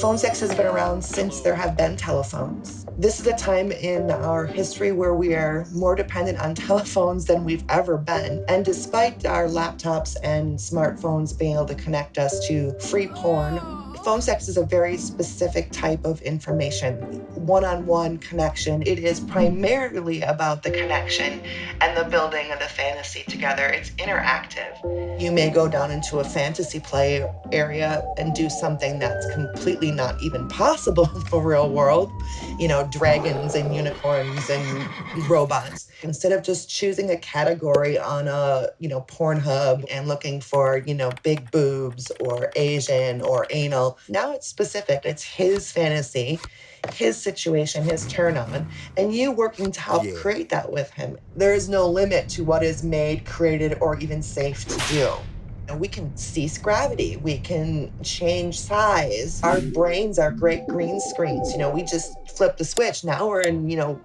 Phone sex has been around since there have been telephones. This is a time in our history where we are more dependent on telephones than we've ever been. And despite our laptops and smartphones being able to connect us to free porn, phone sex is a very specific type of information. One-on-one connection. It is primarily about the connection and the building of the fantasy together. It's interactive. You may go down into a fantasy play area and do something that's completely not even possible in the real world. You know, dragons and unicorns and robots. Instead of just choosing a category on Pornhub and looking for, big boobs or Asian or anal, now it's specific. It's his fantasy, his situation, his turn on, and you working to help create that with him. There is no limit to what is made, created, or even safe to do. And we can cease gravity. We can change size. Our brains are great green screens. We just flip the switch. Now we're in,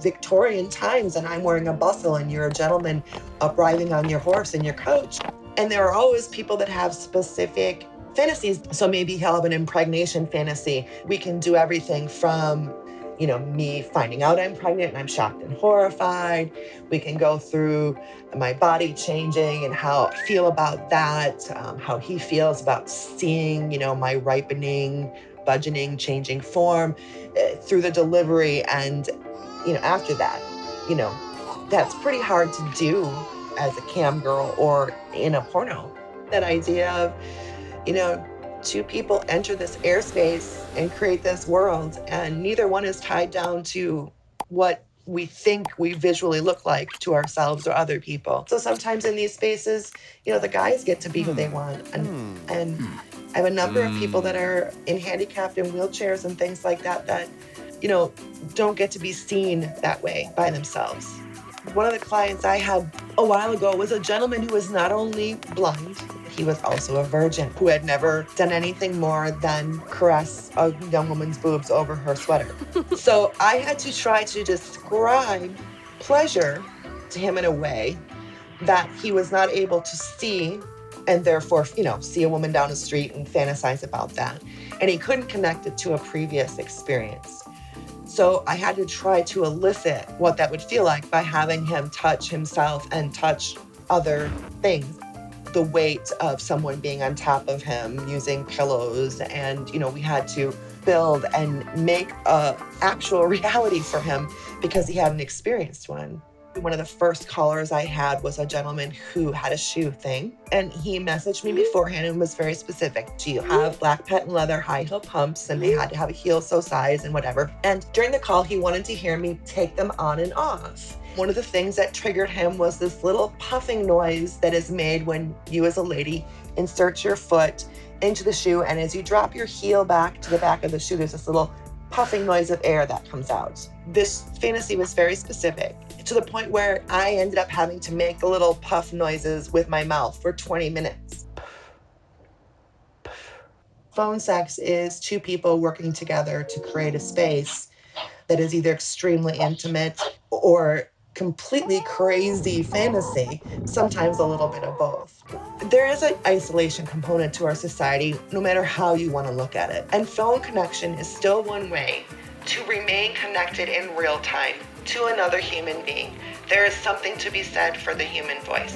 Victorian times, and I'm wearing a bustle and you're a gentleman up riding on your horse and your coach. And there are always people that have specific fantasies. So maybe he'll have an impregnation fantasy. We can do everything from, me finding out I'm pregnant and I'm shocked and horrified. We can go through my body changing and how I feel about that, how he feels about seeing, my ripening, budgeting, changing form through the delivery. And, after that, that's pretty hard to do as a cam girl or in a porno. That idea of, two people enter this airspace and create this world, and neither one is tied down to what we think we visually look like to ourselves or other people. So sometimes in these spaces, the guys get to be who they want. And I have a number of people that are in handicapped and wheelchairs and things like that, don't get to be seen that way by themselves. One of the clients I had a while ago was a gentleman who was not only blind, he was also a virgin who had never done anything more than caress a young woman's boobs over her sweater. So I had to try to describe pleasure to him in a way that he was not able to see, and therefore, see a woman down the street and fantasize about that. And he couldn't connect it to a previous experience. So I had to try to elicit what that would feel like by having him touch himself and touch other things. The weight of someone being on top of him, using pillows, and, we had to build and make a actual reality for him because he hadn't experienced one. One of the first callers I had was a gentleman who had a shoe thing, and he messaged me beforehand and was very specific. Do you have black patent leather high heel pumps? And they had to have a heel so size and whatever. And during the call, he wanted to hear me take them on and off. One of the things that triggered him was this little puffing noise that is made when you as a lady insert your foot into the shoe, and as you drop your heel back to the back of the shoe, there's this little puffing noise of air that comes out. This fantasy was very specific, to the point where I ended up having to make the little puff noises with my mouth for 20 minutes. Phone sex is two people working together to create a space that is either extremely intimate or completely crazy fantasy, sometimes a little bit of both. There is an isolation component to our society, no matter how you want to look at it. And phone connection is still one way to remain connected in real time to another human being. There is something to be said for the human voice.